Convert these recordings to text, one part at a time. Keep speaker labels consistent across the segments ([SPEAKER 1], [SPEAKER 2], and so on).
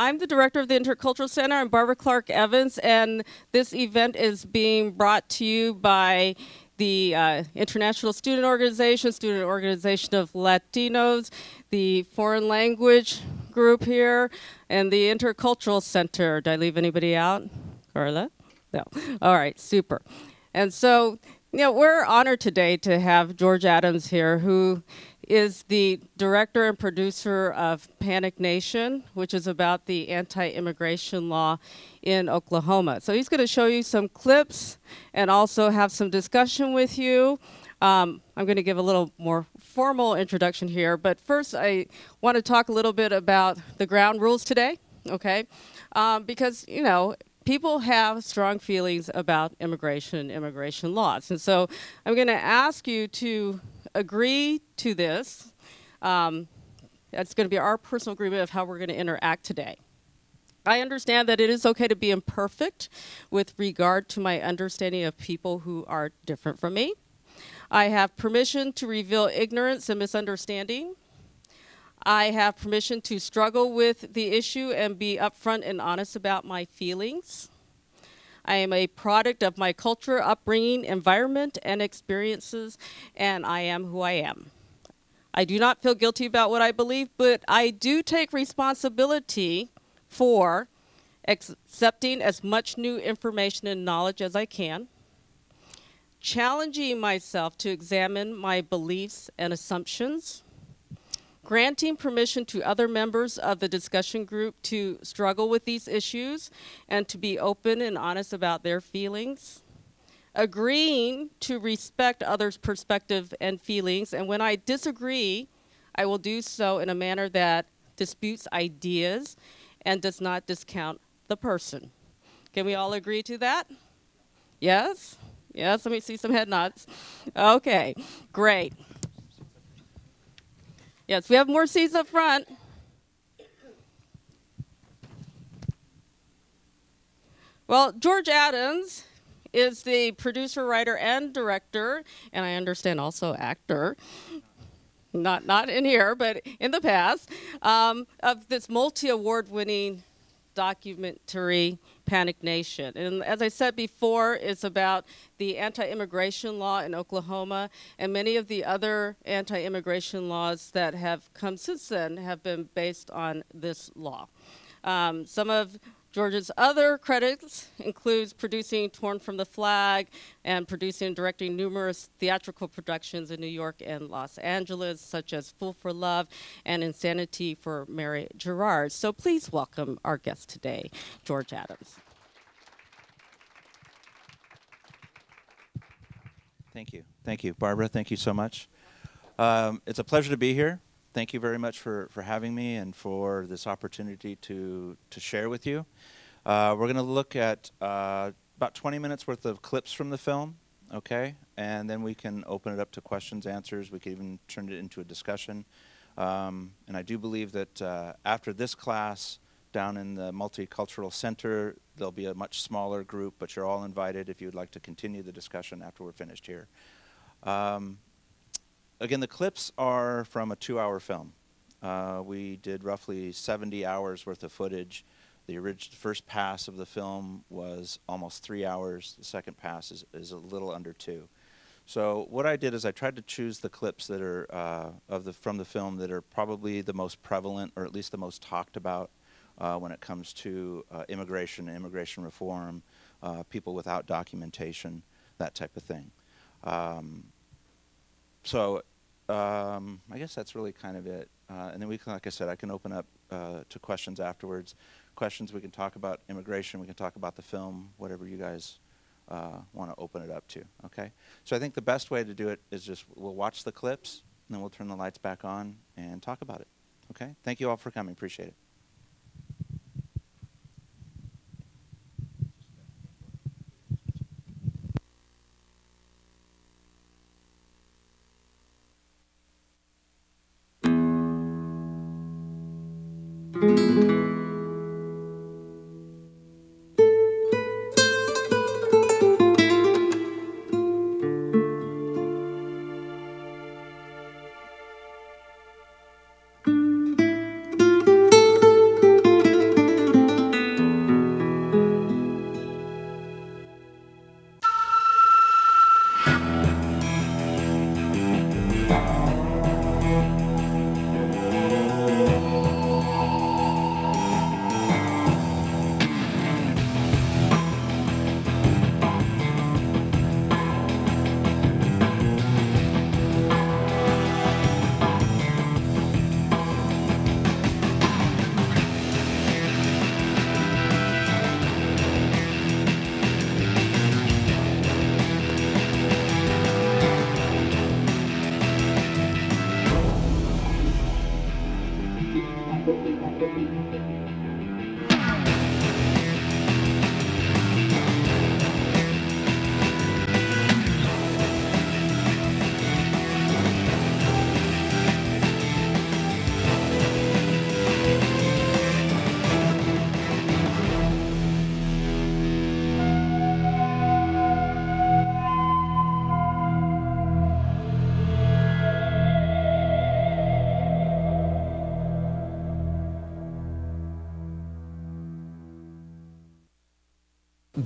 [SPEAKER 1] I'm the director of the Intercultural Center. I'm Barbara Clark Evans, and this event is being brought to you by the International Student Organization of Latinos, the Foreign Language Group here, and the Intercultural Center. Did I leave anybody out? Carla? No. All right, super. And so, we're honored today to have George Adams here, who is the director and producer of Panic Nation, which is about the anti-immigration law in Oklahoma. So he's going to show you some clips and also have some discussion with you. I'm going to give a little more formal introduction here, but first I want to talk a little bit about the ground rules today, okay? Because, people have strong feelings about immigration and immigration laws. And so I'm going to ask you to agree to this. That's going to be our personal agreement of how we're going to interact today. I understand that it is okay to be imperfect with regard to my understanding of people who are different from me. I have permission to reveal ignorance and misunderstanding. I have permission to struggle with the issue and be upfront and honest about my feelings. I am a product of my culture, upbringing, environment, and experiences, and I am who I am. I do not feel guilty about what I believe, but I do take responsibility for accepting as much new information and knowledge as I can, challenging myself to examine my beliefs and assumptions, granting permission to other members of the discussion group to struggle with these issues and to be open and honest about their feelings, agreeing to respect others' perspective and feelings, and when I disagree, I will do so in a manner that disputes ideas and does not discount the person. Can we all agree to that? Yes? Yes, let me see some head nods. Okay, great. Yes, we have more seats up front. Well, George Adams is the producer, writer, and director, and I understand also actor, not in here, but in the past, of this multi-award winning documentary, Panic Nation. And as I said before, it's about the anti-immigration law in Oklahoma, and many of the other anti-immigration laws that have come since then have been based on this law. Some of George's other credits includes producing Torn from the Flag and producing and directing numerous theatrical productions in New York and Los Angeles, such as Fool for Love and Insanity for Mary Gerard. So please welcome our guest today, George Adams.
[SPEAKER 2] Thank you. Thank you, Barbara. Thank you so much. It's a pleasure to be here. Thank you very much for having me and for this opportunity to share with you. We're going to look at about 20 minutes worth of clips from the film, okay? And then we can open it up to questions, answers. We can even turn it into a discussion. And I do believe that after this class down in the Multicultural Center, there'll be a much smaller group, but you're all invited if you would like to continue the discussion after we're finished here. Again, the clips are from a 2-hour film. We did roughly 70 hours worth of footage. The first pass of the film was almost 3 hours. The second pass is a little under 2. So what I did is I tried to choose the clips that are from the film that are probably the most prevalent, or at least the most talked about when it comes to immigration reform, people without documentation, that type of thing. So I guess that's really kind of it. And then we can, like I said, I can open up to questions afterwards. Questions, we can talk about immigration, we can talk about the film, whatever you guys want to open it up to, okay? So I think the best way to do it is just we'll watch the clips, and then we'll turn the lights back on and talk about it, okay? Thank you all for coming, appreciate it.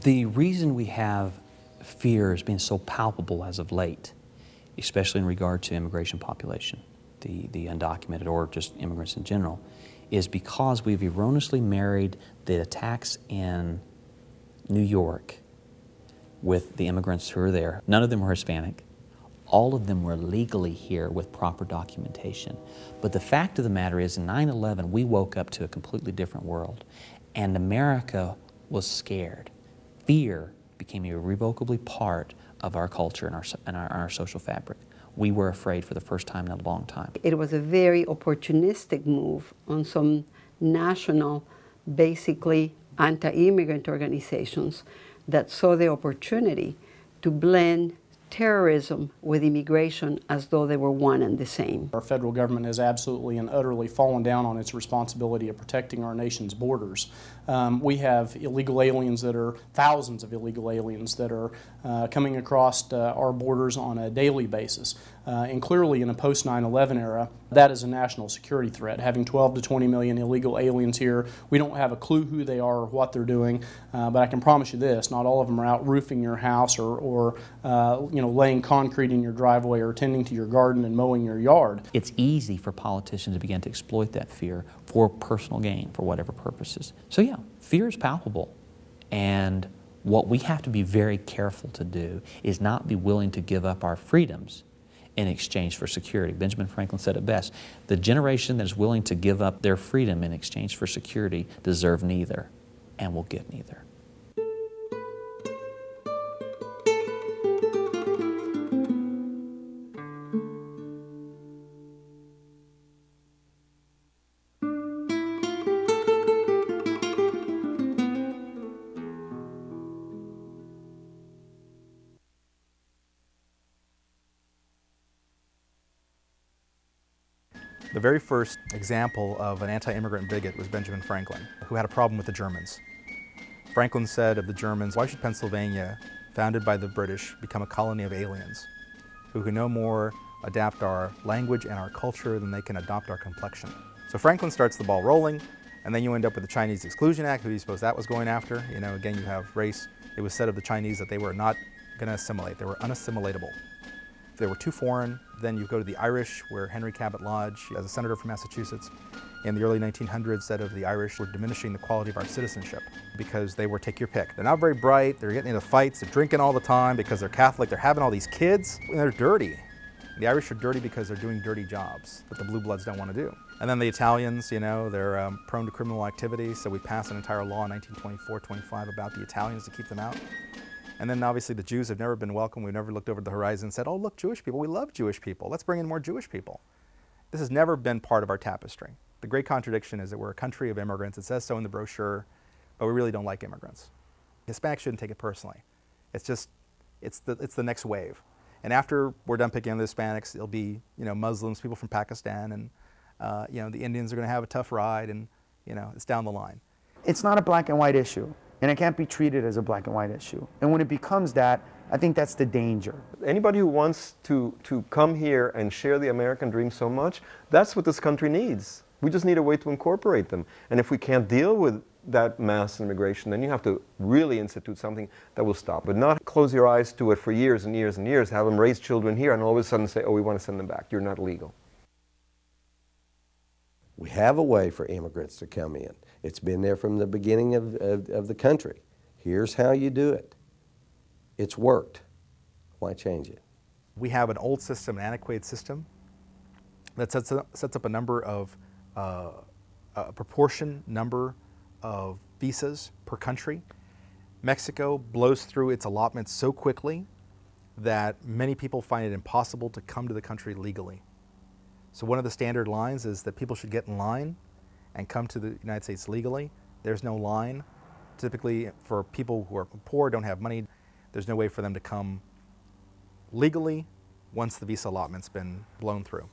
[SPEAKER 3] The reason we have fears being so palpable as of late, especially in regard to immigration population, the undocumented or just immigrants in general, is because we've erroneously married the attacks in New York with the immigrants who are there. None of them were Hispanic. All of them were legally here with proper documentation. But the fact of the matter is, in 9/11, we woke up to a completely different world, and America was scared. Fear became an irrevocably part of our culture and our social fabric. We were afraid for the first time in a long time.
[SPEAKER 4] It was a very opportunistic move on some national, basically anti-immigrant organizations that saw the opportunity to blend terrorism with immigration as though they were one and the same.
[SPEAKER 5] Our federal government has absolutely and utterly fallen down on its responsibility of protecting our nation's borders. We have illegal aliens that are, thousands of illegal aliens that are coming across our borders on a daily basis. And clearly in a post 9/11 era, that is a national security threat. Having 12 to 20 million illegal aliens here, we don't have a clue who they are or what they're doing, but I can promise you this, not all of them are out roofing your house or laying concrete in your driveway or tending to your garden and mowing your yard.
[SPEAKER 3] It's easy for politicians to begin to exploit that fear for personal gain, for whatever purposes. So yeah, fear is palpable. And what we have to be very careful to do is not be willing to give up our freedoms in exchange for security. Benjamin Franklin said it best: the generation that is willing to give up their freedom in exchange for security deserve neither and will get neither.
[SPEAKER 6] The very first example of an anti-immigrant bigot was Benjamin Franklin, who had a problem with the Germans. Franklin said of the Germans, "Why should Pennsylvania, founded by the British, become a colony of aliens who can no more adapt our language and our culture than they can adopt our complexion?" So Franklin starts the ball rolling, and then you end up with the Chinese Exclusion Act. Who do you suppose that was going after? You know, again, you have race. It was said of the Chinese that they were not going to assimilate. They were unassimilatable. If they were too foreign, then you go to the Irish, where Henry Cabot Lodge, as a senator from Massachusetts, in the early 1900s said of the Irish, were diminishing the quality of our citizenship because they were take your pick. They're not very bright, they're getting into fights, they're drinking all the time because they're Catholic, they're having all these kids, and they're dirty. The Irish are dirty because they're doing dirty jobs that the blue bloods don't want to do. And then the Italians, you know, they're prone to criminal activity, so we passed an entire law in 1924-25 about the Italians to keep them out. And then obviously the Jews have never been welcome. We've never looked over the horizon and said, oh, look, Jewish people, we love Jewish people. Let's bring in more Jewish people. This has never been part of our tapestry. The great contradiction is that we're a country of immigrants. It says so in the brochure, but we really don't like immigrants. Hispanics shouldn't take it personally. It's just, it's the next wave. And after we're done picking on the Hispanics, it'll be, you know, Muslims, people from Pakistan, and you know, the Indians are going to have a tough ride, and you know, it's down the line.
[SPEAKER 7] It's not a black and white issue, and it can't be treated as a black and white issue. And when it becomes that, I think that's the danger.
[SPEAKER 8] Anybody who wants to come here and share the American dream so much, that's what this country needs. We just need a way to incorporate them. And if we can't deal with that mass immigration, then you have to really institute something that will stop. But not close your eyes to it for years and years and years, have them raise children here, and all of a sudden say, oh, we want to send them back. You're not legal.
[SPEAKER 9] We have a way for immigrants to come in. It's been there from the beginning of the country. Here's how you do it. It's worked. Why change it?
[SPEAKER 6] We have an old system, an antiquated system, that sets up a number of, a proportion number of visas per country. Mexico blows through its allotments so quickly that many people find it impossible to come to the country legally. So one of the standard lines is that people should get in line and come to the United States legally. There's no line. Typically, for people who are poor, don't have money, there's no way for them to come legally once the visa allotment's been blown through.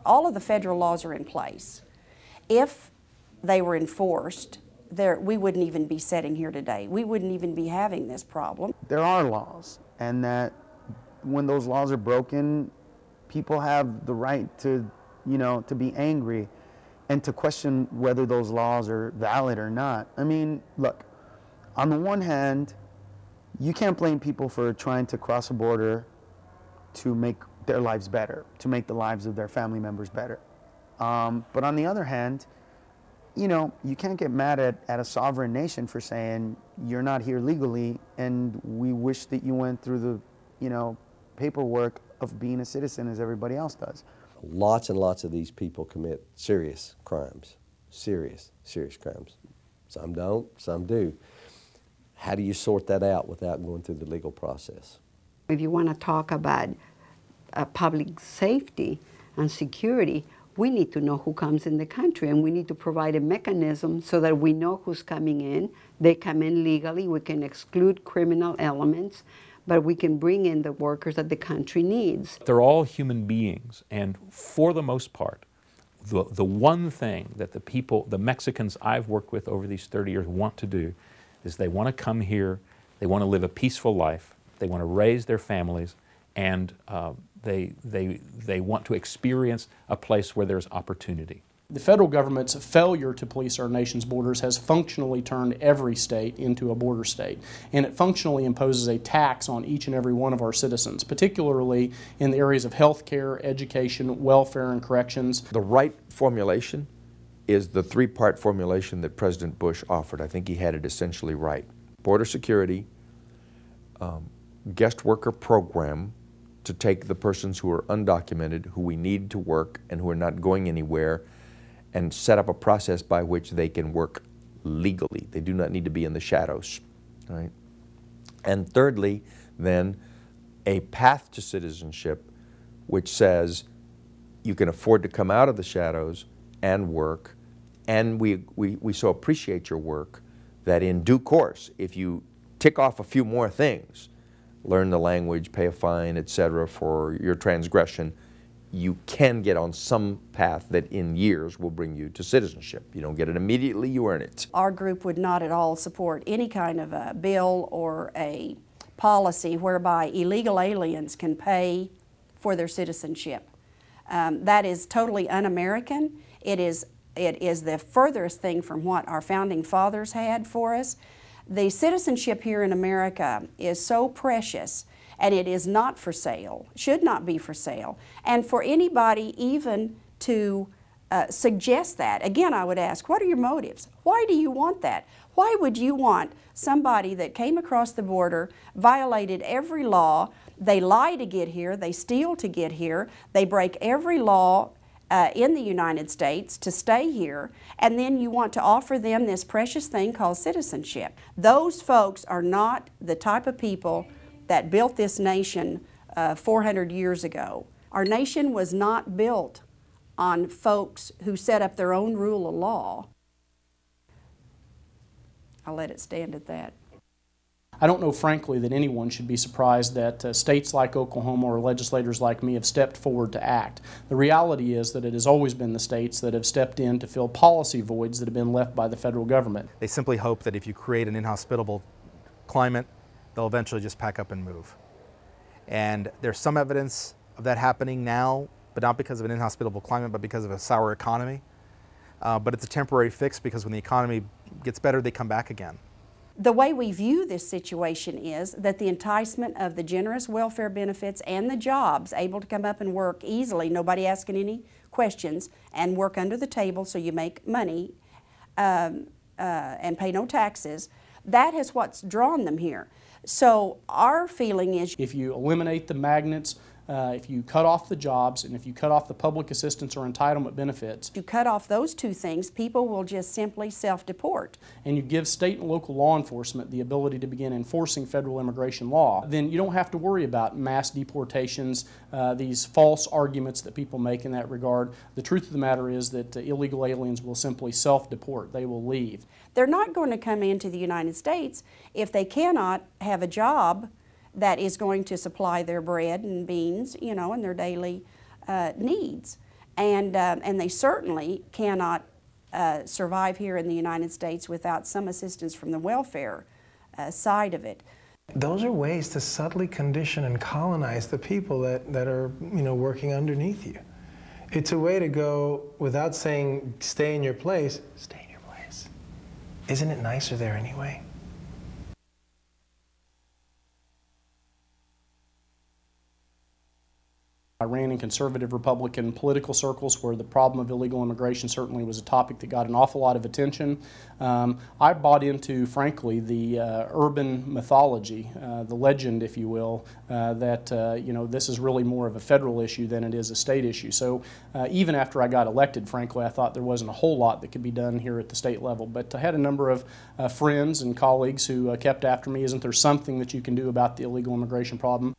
[SPEAKER 10] all of the federal laws are in place. If they were enforced, we wouldn't even be sitting here today. We wouldn't even be having this problem.
[SPEAKER 7] There are laws, and that when those laws are broken, people have the right to, to be angry and to question whether those laws are valid or not. I mean, look, on the one hand, you can't blame people for trying to cross a border to make their lives better, to make the lives of their family members better. But on the other hand, you can't get mad at a sovereign nation for saying you're not here legally and we wish that you went through the, paperwork of being a citizen as everybody else does.
[SPEAKER 9] Lots and lots of these people commit serious crimes, serious crimes. Some don't, some do. How do you sort that out without going through the legal process?
[SPEAKER 4] If you want to talk about public safety and security, we need to know who comes in the country, and we need to provide a mechanism so that we know who's coming in. They come in legally. We can exclude criminal elements, but we can bring in the workers that the country needs.
[SPEAKER 11] They're all human beings, and for the most part, the one thing that the Mexicans I've worked with over these 30 years want to do is they want to come here, they want to live a peaceful life, they want to raise their families, and they want to experience a place where there's opportunity.
[SPEAKER 5] The federal government's failure to police our nation's borders has functionally turned every state into a border state, and it functionally imposes a tax on each and every one of our citizens, particularly in the areas of health care, education, welfare, and corrections.
[SPEAKER 12] The right formulation is the three-part formulation that President Bush offered. I think he had it essentially right. Border security, guest worker program to take the persons who are undocumented, who we need to work and who are not going anywhere, and set up a process by which they can work legally. They do not need to be in the shadows, right? And thirdly, then, a path to citizenship which says you can afford to come out of the shadows and work, and we so appreciate your work that in due course, if you tick off a few more things, learn the language, pay a fine, etc., for your transgression, you can get on some path that in years will bring you to citizenship. You don't get it immediately, you earn it.
[SPEAKER 10] Our group would not at all support any kind of a bill or a policy whereby illegal aliens can pay for their citizenship. That is totally un-American. It is the furthest thing from what our founding fathers had for us. The citizenship here in America is so precious, and it is not for sale, should not be for sale. And for anybody even to suggest that, again, I would ask, what are your motives? Why do you want that? Why would you want somebody that came across the border, violated every law, they lie to get here, they steal to get here, they break every law in the United States to stay here, and then you want to offer them this precious thing called citizenship? Those folks are not the type of people that built this nation 400 years ago. Our nation was not built on folks who set up their own rule of law. I'll let it stand at that.
[SPEAKER 5] I don't know, frankly, that anyone should be surprised that states like Oklahoma or legislators like me have stepped forward to act. The reality is that it has always been the states that have stepped in to fill policy voids that have been left by the federal government.
[SPEAKER 6] They simply hope that if you create an inhospitable climate, they'll eventually just pack up and move. And there's some evidence of that happening now, but not because of an inhospitable climate, but because of a sour economy. But it's a temporary fix because when the economy gets better, they come back again.
[SPEAKER 10] The way we view this situation is that the enticement of the generous welfare benefits and the jobs, able to come up and work easily, nobody asking any questions, and work under the table so you make money and pay no taxes, that is what's drawn them here. So our feeling is,
[SPEAKER 5] if you eliminate the magnets, if you cut off the jobs, and if you cut off the public assistance or entitlement benefits,
[SPEAKER 10] you cut off those two things, people will just simply self-deport.
[SPEAKER 5] And you give state and local law enforcement the ability to begin enforcing federal immigration law, then you don't have to worry about mass deportations, these false arguments that people make in that regard. The truth of the matter is that illegal aliens will simply self-deport. They will leave.
[SPEAKER 10] They're not going to come into the United States if they cannot have a job that is going to supply their bread and beans, you know, and their daily needs. and they certainly cannot survive here in the United States without some assistance from the welfare side of it.
[SPEAKER 13] Those are ways to subtly condition and colonize the people that are, you know, working underneath you. It's a way to go without saying stay in your place, stay in your place. Isn't it nicer there anyway?
[SPEAKER 5] I ran in conservative Republican political circles where the problem of illegal immigration certainly was a topic that got an awful lot of attention. I bought into, frankly, the urban mythology, the legend, if you will, that you know, this is really more of a federal issue than it is a state issue. So even after I got elected, frankly, I thought there wasn't a whole lot that could be done here at the state level. But I had a number of friends and colleagues who kept after me, isn't there something that you can do about the illegal immigration problem?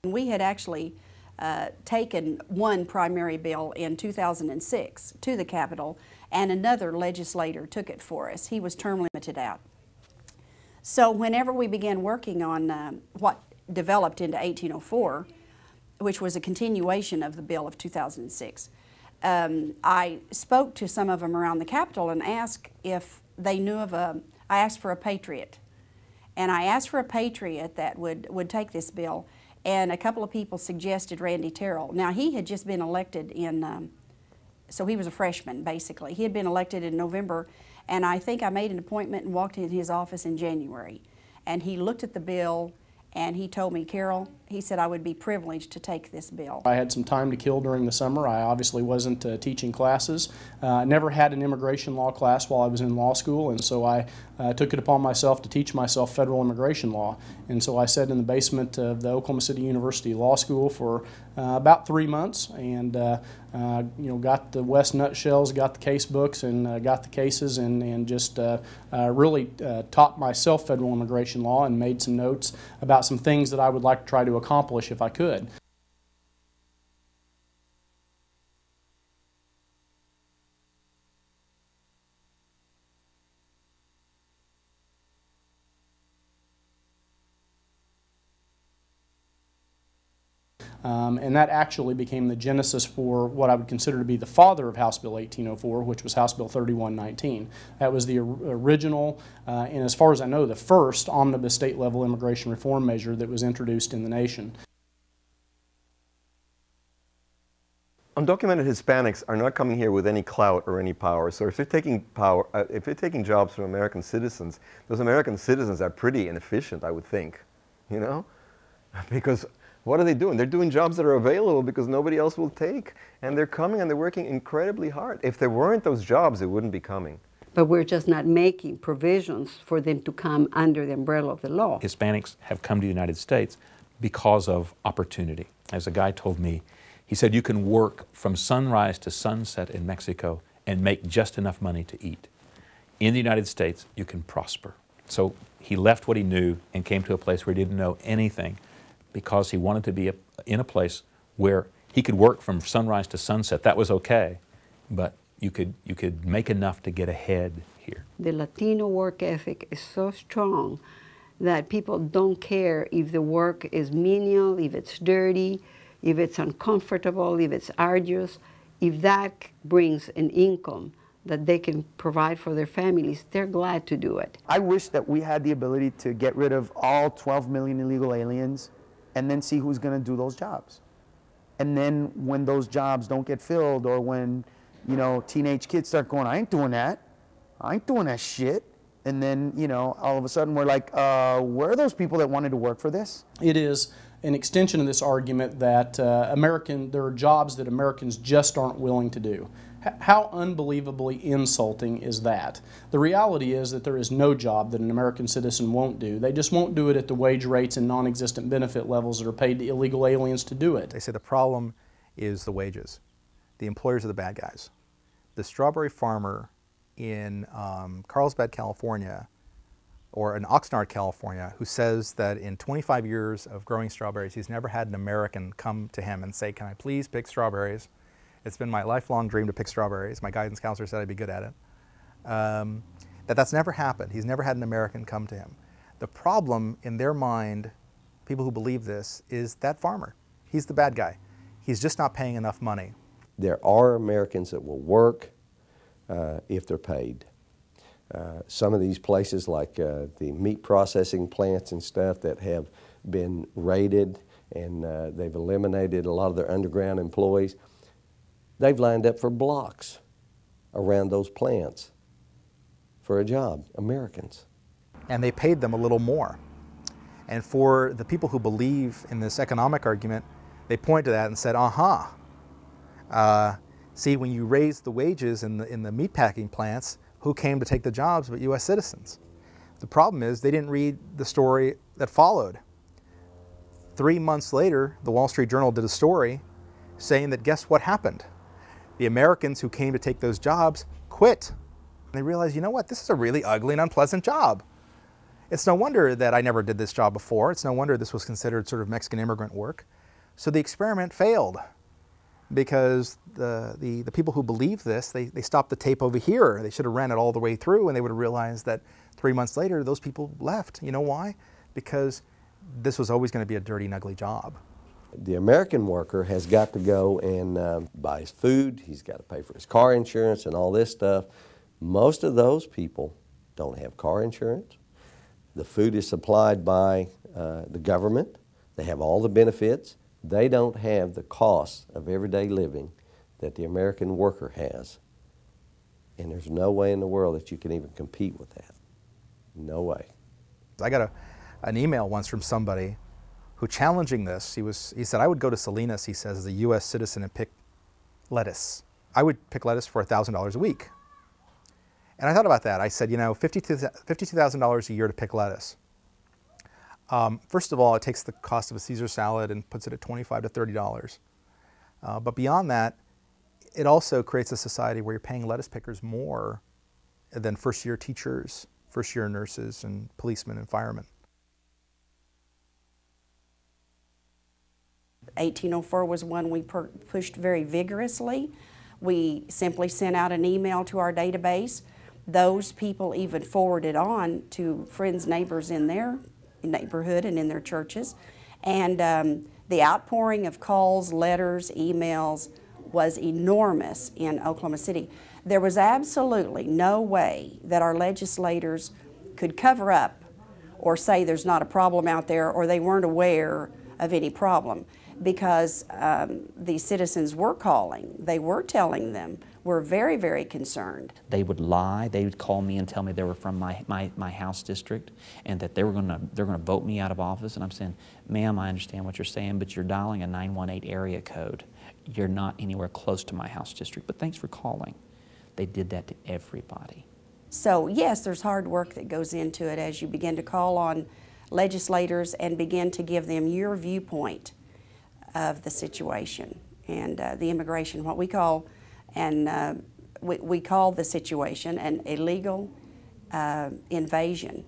[SPEAKER 10] We had actually taken one primary bill in 2006 to the Capitol, and another legislator took it for us. He was term limited out. So whenever we began working on what developed into 1804, which was a continuation of the bill of 2006, I spoke to some of them around the Capitol and asked if they knew of I asked for a patriot. And I asked for a patriot that would take this bill. And a couple of people suggested Randy Terrell. Now, he had just been elected in, so he was a freshman, basically. He had been elected in November, and I think I made an appointment and walked into his office in January. And he looked at the bill, and he told me, Carol, he said I would be privileged to take this bill.
[SPEAKER 5] I had some time to kill during the summer. I obviously wasn't teaching classes. I never had an immigration law class while I was in law school, and so I took it upon myself to teach myself federal immigration law. And so I sat in the basement of the Oklahoma City University Law School for about 3 months, and you know, got the West nutshells, got the case books, and got the cases, and just really taught myself federal immigration law and made some notes about some things that I would like to try to accomplish if I could. And that actually became the genesis for what I would consider to be the father of House Bill 1804, which was House Bill 3119. That was the original, and as far as I know, the first omnibus state-level immigration reform measure that was introduced in the nation.
[SPEAKER 8] Undocumented Hispanics are not coming here with any clout or any power. So if they're taking jobs from American citizens, those American citizens are pretty inefficient, I would think, you know, because what are they doing? They're doing jobs that are available because nobody else will take. And they're coming and they're working incredibly hard. If there weren't those jobs, they wouldn't be coming.
[SPEAKER 4] But we're just not making provisions for them to come under the umbrella of the law.
[SPEAKER 11] Hispanics have come to the United States because of opportunity. As a guy told me, he said you can work from sunrise to sunset in Mexico and make just enough money to eat. In the United States, you can prosper. So he left what he knew and came to a place where he didn't know anything, because he wanted to be in a place where he could work from sunrise to sunset. That was okay, but you could make enough to get ahead here.
[SPEAKER 4] The Latino work ethic is so strong that people don't care if the work is menial, if it's dirty, if it's uncomfortable, if it's arduous. If that brings an income that they can provide for their families, they're glad to do it.
[SPEAKER 7] I wish that we had the ability to get rid of all 12 million illegal aliens and then see who's going to do those jobs. And then when those jobs don't get filled, or when, you know, teenage kids start going, I ain't doing that. I ain't doing that shit. And then, you know, all of a sudden we're like, where are those people that wanted to work for this?
[SPEAKER 5] It is an extension of this argument that there are jobs that Americans just aren't willing to do. How unbelievably insulting is that? The reality is that there is no job that an American citizen won't do. They just won't do it at the wage rates and non-existent benefit levels that are paid to illegal aliens to do it.
[SPEAKER 6] They say the problem is the wages. The employers are the bad guys. The strawberry farmer in Carlsbad, California, or in Oxnard, California, who says that in 25 years of growing strawberries, he's never had an American come to him and say, can I please pick strawberries? It's been my lifelong dream to pick strawberries. My guidance counselor said I'd be good at it. That's never happened. He's never had an American come to him. The problem in their mind, people who believe this, is that farmer. He's the bad guy. He's just not paying enough money.
[SPEAKER 9] There are Americans that will work if they're paid. Some of these places like the meat processing plants and stuff that have been raided and they've eliminated a lot of their underground employees, they've lined up for blocks around those plants for a job, Americans.
[SPEAKER 6] And they paid them a little more. And for the people who believe in this economic argument, they point to that and said, see, when you raise the wages in the meatpacking plants, who came to take the jobs but U.S. citizens? The problem is they didn't read the story that followed. 3 months later, the Wall Street Journal did a story saying that guess what happened? The Americans who came to take those jobs quit. And they realized, you know what, this is a really ugly and unpleasant job. It's no wonder that I never did this job before. It's no wonder this was considered sort of Mexican immigrant work. So the experiment failed because the people who believe this, they stopped the tape over here. They should have ran it all the way through and they would have realized that 3 months later, those people left. You know why? Because this was always going to be a dirty and ugly job.
[SPEAKER 9] The American worker has got to go and buy his food. He's got to pay for his car insurance and all this stuff. Most of those people don't have car insurance. The food is supplied by the government. They have all the benefits. They don't have the costs of everyday living that the American worker has. And there's no way in the world that you can even compete with that. No way.
[SPEAKER 6] I got an email once from somebody who, challenging this, he said, I would go to Salinas, he says, as a U.S. citizen and pick lettuce. I would pick lettuce for $1,000 a week. And I thought about that. I said, you know, $52,000 a year to pick lettuce. First of all, it takes the cost of a Caesar salad and puts it at $25 to $30. But beyond that, it also creates a society where you're paying lettuce pickers more than first-year teachers, first-year nurses, and policemen and firemen.
[SPEAKER 10] 1804 was one we pushed very vigorously. We simply sent out an email to our database. Those people even forwarded on to friends, neighbors in their neighborhood and in their churches. And the outpouring of calls, letters, emails was enormous in Oklahoma City. There was absolutely no way that our legislators could cover up or say there's not a problem out there or they weren't aware of any problem, because the citizens were calling. They were telling them. We're very, very concerned.
[SPEAKER 3] They would lie. They would call me and tell me they were from my House district and that they're gonna vote me out of office. And I'm saying, ma'am, I understand what you're saying, but you're dialing a 918 area code. You're not anywhere close to my House district, but thanks for calling. They did that to everybody.
[SPEAKER 10] So yes, there's hard work that goes into it as you begin to call on legislators and begin to give them your viewpoint of the situation and the immigration, what we call, and we call the situation an illegal invasion,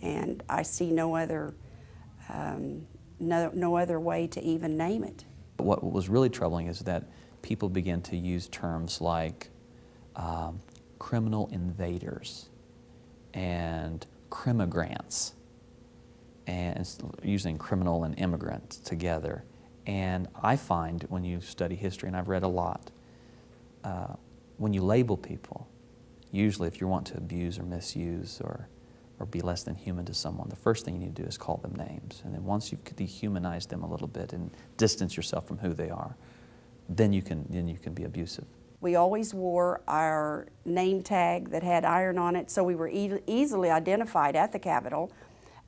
[SPEAKER 10] and I see no other no other way to even name it.
[SPEAKER 3] What was really troubling is that people began to use terms like criminal invaders and crimigrants, and using criminal and immigrant together. And I find when you study history, and I've read a lot, when you label people, usually if you want to abuse or misuse or be less than human to someone, the first thing you need to do is call them names. And then once you've dehumanized them a little bit and distance yourself from who they are, then you can be abusive.
[SPEAKER 10] We always wore our name tag that had iron on it, so we were easily identified at the Capitol.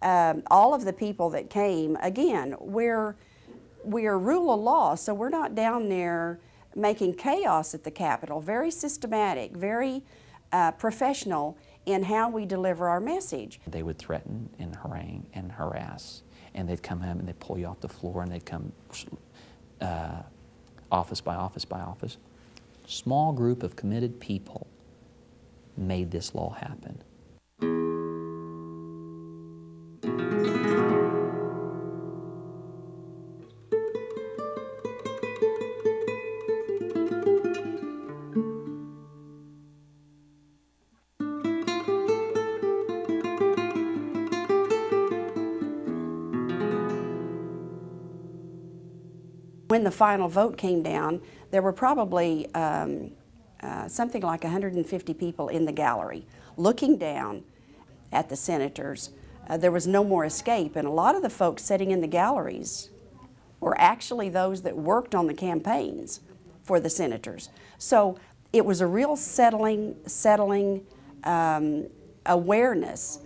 [SPEAKER 10] All of the people that came, again, we're rule of law, so we're not down there making chaos at the Capitol. Very systematic, very professional in how we deliver our message.
[SPEAKER 3] They would threaten and harangue and harass, and they'd come home and they'd pull you off the floor and they'd come office by office by office. Small group of committed people made this law happen.
[SPEAKER 10] When the final vote came down, there were probably something like 150 people in the gallery looking down at the senators. There was no more escape, and a lot of the folks sitting in the galleries were actually those that worked on the campaigns for the senators. So it was a real settling awareness,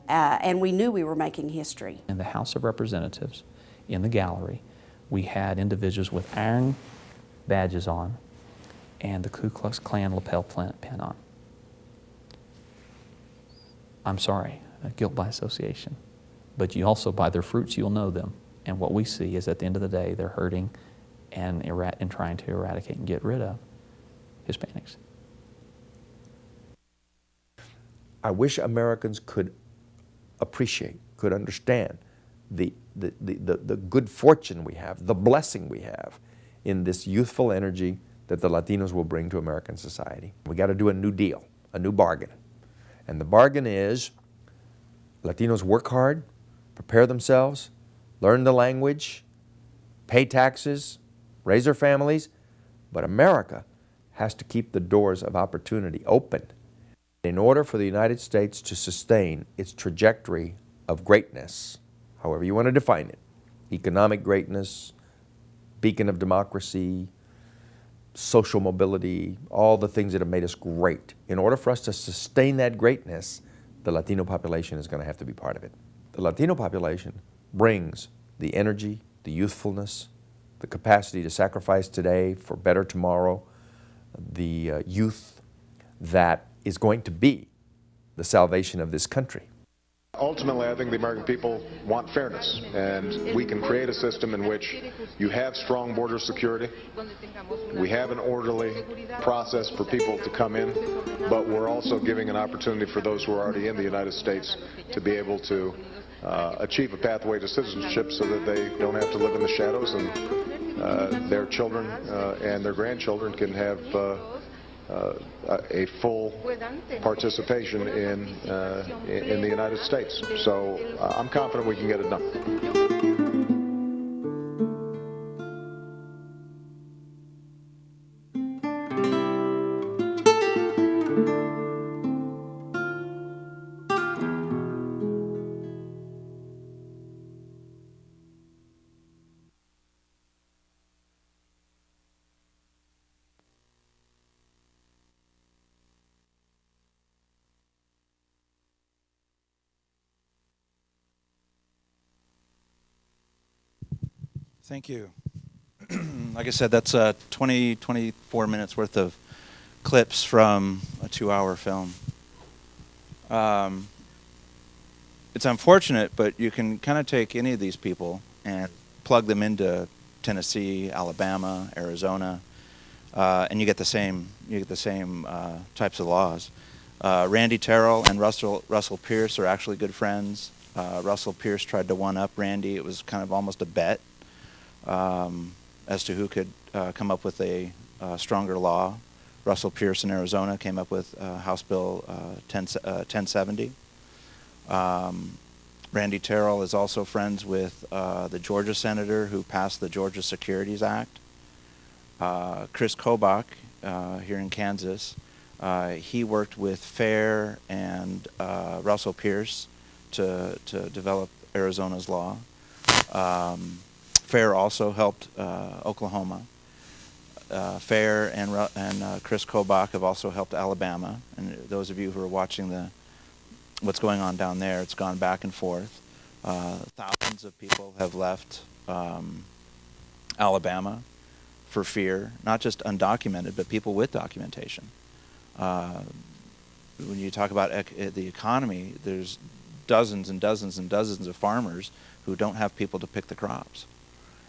[SPEAKER 10] and we knew we were making history.
[SPEAKER 3] In the House of Representatives, in the gallery, we had individuals with iron badges on and the Ku Klux Klan lapel pin on. I'm sorry, guilt by association. But you also, by their fruits, you'll know them. And what we see is at the end of the day, they're hurting and trying to eradicate and get rid of Hispanics.
[SPEAKER 12] I wish Americans could appreciate, could understand the good fortune we have, the blessing we have in this youthful energy that the Latinos will bring to American society. We got to do a new deal, a new bargain. And the bargain is Latinos work hard, prepare themselves, learn the language, pay taxes, raise their families, but America has to keep the doors of opportunity open. In order for the United States to sustain its trajectory of greatness, however you want to define it, economic greatness, beacon of democracy, social mobility, all the things that have made us great. In order for us to sustain that greatness, the Latino population is going to have to be part of it. The Latino population brings the energy, the youthfulness, the capacity to sacrifice today for better tomorrow, the youth that is going to be the salvation of this country.
[SPEAKER 14] Ultimately, I think the American people want fairness, and we can create a system in which you have strong border security, we have an orderly process for people to come in, but we're also giving an opportunity for those who are already in the United States to be able to achieve a pathway to citizenship so that they don't have to live in the shadows, and their children and their grandchildren can have a full participation in the United States. So I'm confident we can get it done.
[SPEAKER 2] Thank you. Like I said, that's 24 minutes worth of clips from a 2-hour film. It's unfortunate, but you can kind of take any of these people and plug them into Tennessee, Alabama, Arizona, and you get the same types of laws. Randy Terrell and Russell Pierce are actually good friends. Russell Pierce tried to one-up Randy. It was kind of almost a bet as to who could come up with a stronger law. Russell Pierce in Arizona came up with House Bill 1070. Randy Terrell is also friends with the Georgia senator who passed the Georgia Securities Act. Chris Kobach here in Kansas, he worked with Fair and Russell Pierce to develop Arizona's law. Fair also helped Oklahoma. Fair and Chris Kobach have also helped Alabama. And those of you who are watching what's going on down there, it's gone back and forth. Thousands of people have left Alabama for fear, not just undocumented, but people with documentation. When you talk about the economy, there's dozens and dozens and dozens of farmers who don't have people to pick the crops.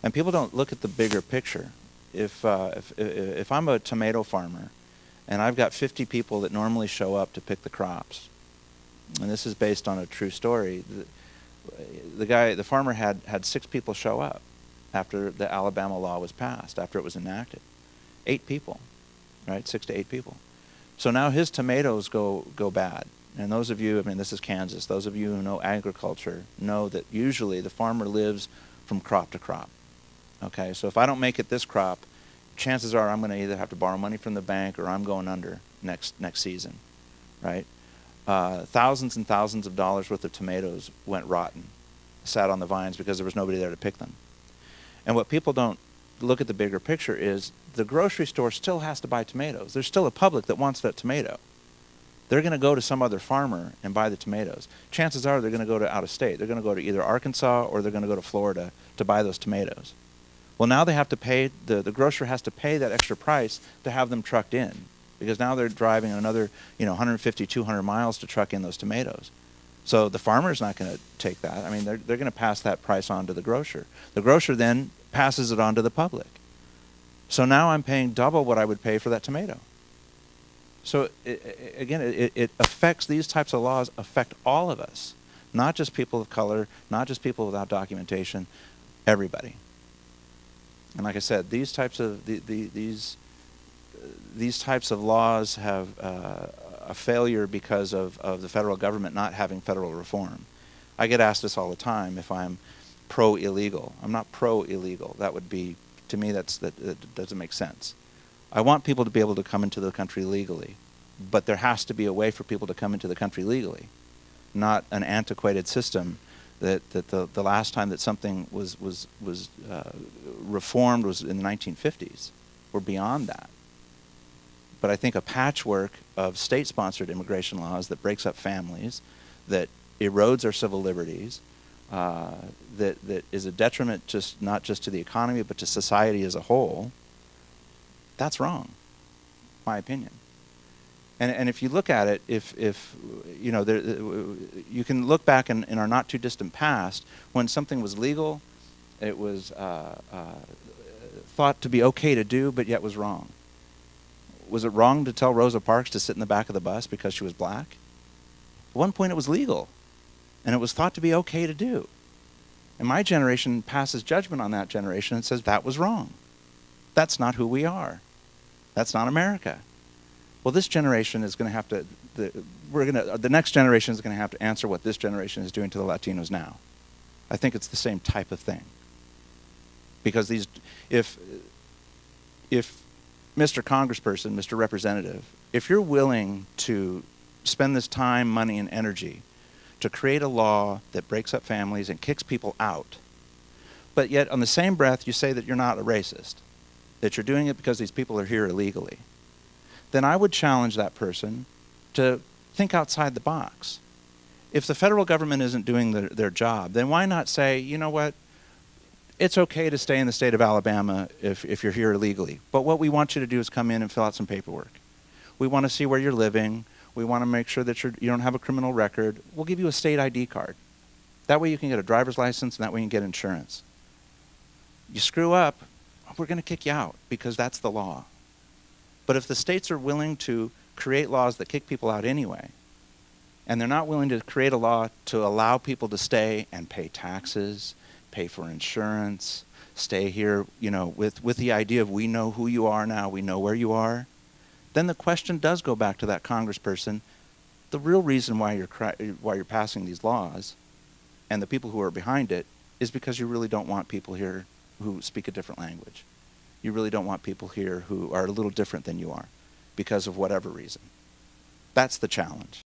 [SPEAKER 2] And people don't look at the bigger picture. If I'm a tomato farmer and I've got 50 people that normally show up to pick the crops, and this is based on a true story, the farmer had 6 people show up after the Alabama law was passed, after it was enacted. 8 people, right? 6 to 8 people. So now his tomatoes go bad. And those of you, I mean, this is Kansas, those of you who know agriculture know that usually the farmer lives from crop to crop. Okay, so if I don't make it this crop, chances are I'm going to either have to borrow money from the bank or I'm going under next season, right? Thousands and thousands of dollars worth of tomatoes went rotten, sat on the vines because there was nobody there to pick them. And what people don't look at the bigger picture is the grocery store still has to buy tomatoes. There's still a public that wants that tomato. They're going to go to some other farmer and buy the tomatoes. Chances are they're going to go to out of state. They're going to go to either Arkansas or they're going to go to Florida to buy those tomatoes. Well, now they have to pay, the grocer has to pay that extra price to have them trucked in, because now they're driving another 150, 200 miles to truck in those tomatoes. So the farmer's not going to take that. I mean, they're going to pass that price on to the grocer. The grocer then passes it on to the public. So now I'm paying double what I would pay for that tomato. So it affects, these types of laws affect all of us, not just people of color, not just people without documentation, everybody. And like I said, these types of these types of laws have a failure because of the federal government not having federal reform. I get asked this all the time if I'm pro-illegal. I'm not pro-illegal. That would be, to me, that doesn't make sense. I want people to be able to come into the country legally, but there has to be a way for people to come into the country legally, not an antiquated system that the last time that something was reformed was in the 1950s. We're beyond that. But I think a patchwork of state-sponsored immigration laws that breaks up families, that erodes our civil liberties, that is a detriment not just to the economy but to society as a whole, that's wrong, my opinion. And if you look at it, if you know, you can look back in our not too distant past when something was legal, it was thought to be okay to do, but yet was wrong. Was it wrong to tell Rosa Parks to sit in the back of the bus because she was black? At one point it was legal, and it was thought to be okay to do. And my generation passes judgment on that generation and says that was wrong. That's not who we are. That's not America. Well, this generation is going to have to, the next generation is going to have to answer what this generation is doing to the Latinos now. I think it's the same type of thing. Because if Mr. Congressperson, Mr. Representative, if you're willing to spend this time, money, and energy to create a law that breaks up families and kicks people out, but yet on the same breath you say that you're not a racist, that you're doing it because these people are here illegally, then I would challenge that person to think outside the box. If the federal government isn't doing their job, then why not say, you know what, it's okay to stay in the state of Alabama if you're here illegally, but what we want you to do is come in and fill out some paperwork. We want to see where you're living. We want to make sure that you don't have a criminal record. We'll give you a state ID card. That way you can get a driver's license, and that way you can get insurance. You screw up, we're going to kick you out because that's the law. But if the states are willing to create laws that kick people out anyway, and they're not willing to create a law to allow people to stay and pay taxes, pay for insurance, stay here, you know, with the idea of we know who you are now, we know where you are, then the question does go back to that congressperson. The real reason why you're passing these laws, and the people who are behind it, is because you really don't want people here who speak a different language. You really don't want people here who are a little different than you are because of whatever reason. That's the challenge.